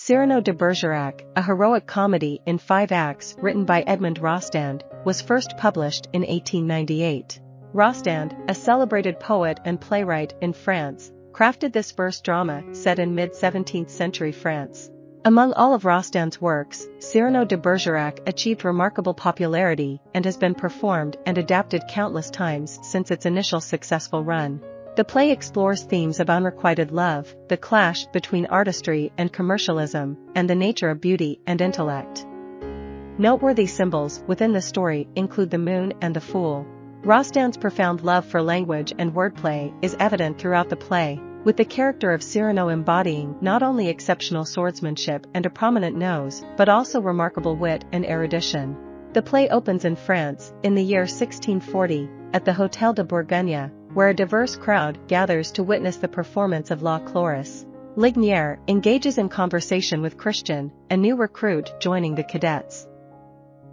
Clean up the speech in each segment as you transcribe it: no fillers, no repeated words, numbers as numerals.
Cyrano de Bergerac, a heroic comedy in 5 acts written by Edmond Rostand, was first published in 1898. Rostand, a celebrated poet and playwright in France, crafted this verse drama set in mid-17th century France. Among all of Rostand's works, Cyrano de Bergerac achieved remarkable popularity and has been performed and adapted countless times since its initial successful run. The play explores themes of unrequited love, the clash between artistry and commercialism, and the nature of beauty and intellect. Noteworthy symbols within the story include the moon and the fool. Rostand's profound love for language and wordplay is evident throughout the play, with the character of Cyrano embodying not only exceptional swordsmanship and a prominent nose but also remarkable wit and erudition. The play opens in France, in the year 1640, at the Hôtel de Bourgogne, where a diverse crowd gathers to witness the performance of La Chloris. Lignier engages in conversation with Christian, a new recruit joining the cadets.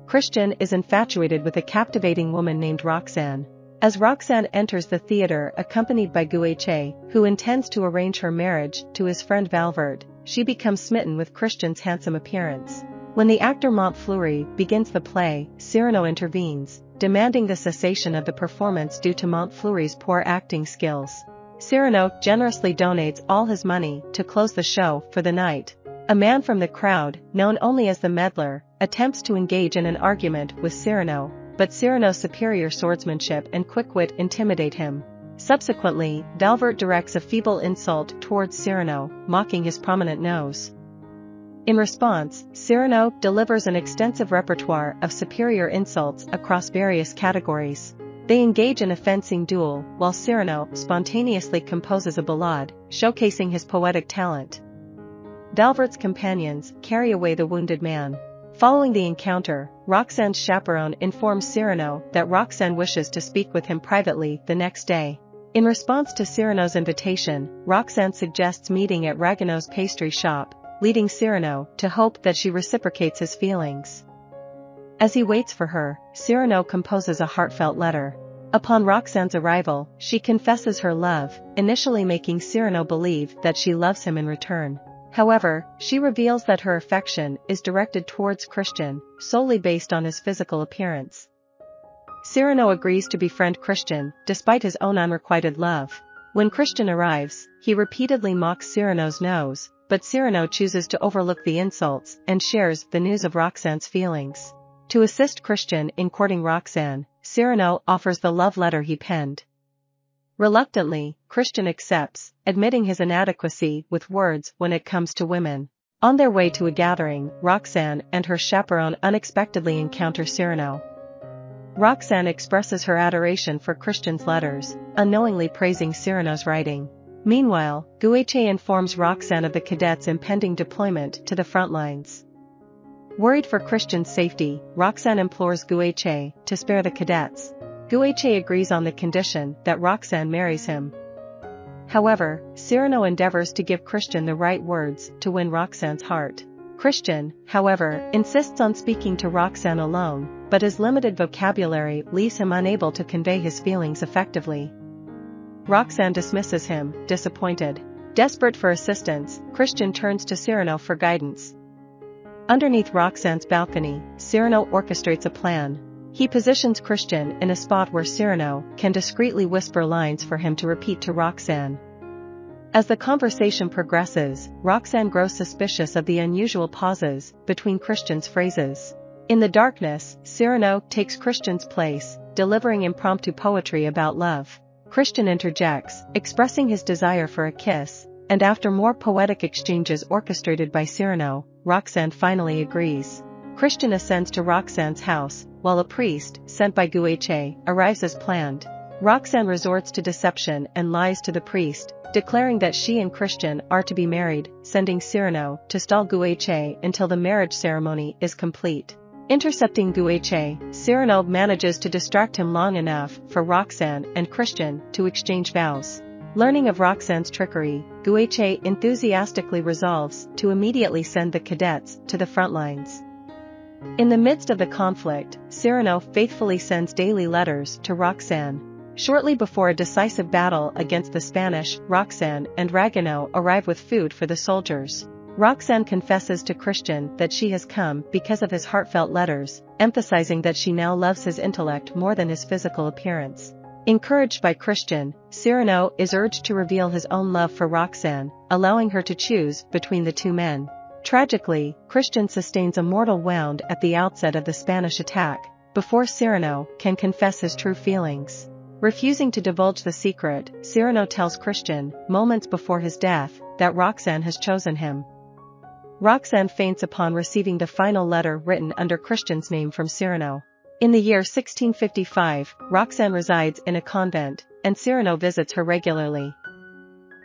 Christian is infatuated with a captivating woman named Roxanne. As Roxanne enters the theater accompanied by Guéche, who intends to arrange her marriage to his friend Valverde, she becomes smitten with Christian's handsome appearance. When the actor Montfleury begins the play, Cyrano intervenes, demanding the cessation of the performance due to Montfleury's poor acting skills. Cyrano generously donates all his money to close the show for the night. A man from the crowd, known only as the meddler, attempts to engage in an argument with Cyrano, but Cyrano's superior swordsmanship and quick wit intimidate him. Subsequently, Valverde directs a feeble insult towards Cyrano, mocking his prominent nose. In response, Cyrano delivers an extensive repertoire of superior insults across various categories. They engage in a fencing duel, while Cyrano spontaneously composes a ballade, showcasing his poetic talent. Valverde's companions carry away the wounded man. Following the encounter, Roxane's chaperone informs Cyrano that Roxane wishes to speak with him privately the next day. In response to Cyrano's invitation, Roxane suggests meeting at Ragueneau's pastry shop, leading Cyrano to hope that she reciprocates his feelings. As he waits for her, Cyrano composes a heartfelt letter. Upon Roxane's arrival, she confesses her love, initially making Cyrano believe that she loves him in return. However, she reveals that her affection is directed towards Christian, solely based on his physical appearance. Cyrano agrees to befriend Christian, despite his own unrequited love. When Christian arrives, he repeatedly mocks Cyrano's nose, but Cyrano chooses to overlook the insults and shares the news of Roxane's feelings. To assist Christian in courting Roxane, Cyrano offers the love letter he penned. Reluctantly, Christian accepts, admitting his inadequacy with words when it comes to women. On their way to a gathering, Roxane and her chaperone unexpectedly encounter Cyrano. Roxane expresses her adoration for Christian's letters, unknowingly praising Cyrano's writing. Meanwhile, Guéche informs Roxane of the cadets' impending deployment to the front lines. Worried for Christian's safety, Roxane implores Guéche to spare the cadets. Guéche agrees on the condition that Roxane marries him. However, Cyrano endeavors to give Christian the right words to win Roxane's heart. Christian, however, insists on speaking to Roxane alone, but his limited vocabulary leaves him unable to convey his feelings effectively. Roxane dismisses him, disappointed. Desperate for assistance, Christian turns to Cyrano for guidance. Underneath Roxane's balcony, Cyrano orchestrates a plan. He positions Christian in a spot where Cyrano can discreetly whisper lines for him to repeat to Roxane. As the conversation progresses, Roxane grows suspicious of the unusual pauses between Christian's phrases. In the darkness, Cyrano takes Christian's place, delivering impromptu poetry about love. Christian interjects, expressing his desire for a kiss, and after more poetic exchanges orchestrated by Cyrano, Roxane finally agrees. Christian ascends to Roxane's house, while a priest, sent by Guéche, arrives as planned. Roxane resorts to deception and lies to the priest, declaring that she and Christian are to be married, sending Cyrano to stall Guéche until the marriage ceremony is complete. Intercepting Guéche, Cyrano manages to distract him long enough for Roxane and Christian to exchange vows. Learning of Roxane's trickery, Guéche enthusiastically resolves to immediately send the cadets to the front lines. In the midst of the conflict, Cyrano faithfully sends daily letters to Roxane. Shortly before a decisive battle against the Spanish, Roxane and Ragueneau arrive with food for the soldiers. Roxanne confesses to Christian that she has come because of his heartfelt letters, emphasizing that she now loves his intellect more than his physical appearance. Encouraged by Christian, Cyrano is urged to reveal his own love for Roxanne, allowing her to choose between the two men. Tragically, Christian sustains a mortal wound at the outset of the Spanish attack, before Cyrano can confess his true feelings. Refusing to divulge the secret, Cyrano tells Christian, moments before his death, that Roxanne has chosen him. Roxanne faints upon receiving the final letter written under Christian's name from Cyrano. In the year 1655, Roxanne resides in a convent, and Cyrano visits her regularly.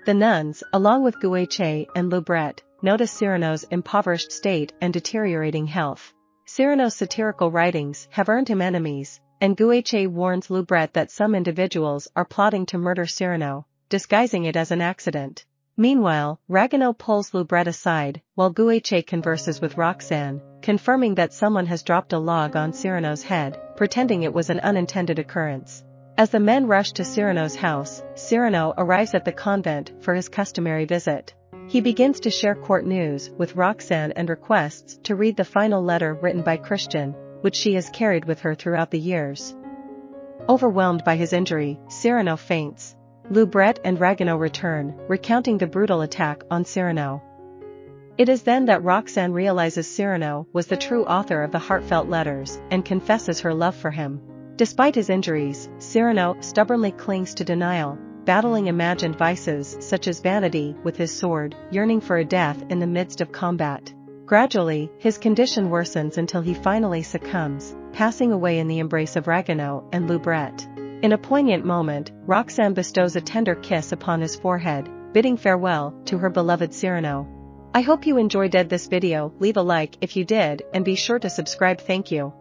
The nuns, along with Guiche and Loubret, notice Cyrano's impoverished state and deteriorating health. Cyrano's satirical writings have earned him enemies, and Guiche warns Loubret that some individuals are plotting to murder Cyrano, disguising it as an accident. Meanwhile, Ragueneau pulls Loubret aside, while Guiche converses with Roxanne, confirming that someone has dropped a log on Cyrano's head, pretending it was an unintended occurrence. As the men rush to Cyrano's house, Cyrano arrives at the convent for his customary visit. He begins to share court news with Roxanne and requests to read the final letter written by Christian, which she has carried with her throughout the years. Overwhelmed by his injury, Cyrano faints. Loubret and Ragueneau return, recounting the brutal attack on Cyrano. It is then that Roxanne realizes Cyrano was the true author of the heartfelt letters and confesses her love for him. Despite his injuries, Cyrano stubbornly clings to denial, battling imagined vices such as vanity with his sword, yearning for a death in the midst of combat. Gradually, his condition worsens until he finally succumbs, passing away in the embrace of Ragueneau and Loubret. In a poignant moment, Roxanne bestows a tender kiss upon his forehead, bidding farewell to her beloved Cyrano. I hope you enjoyed this video. Leave a like if you did and be sure to subscribe. Thank you.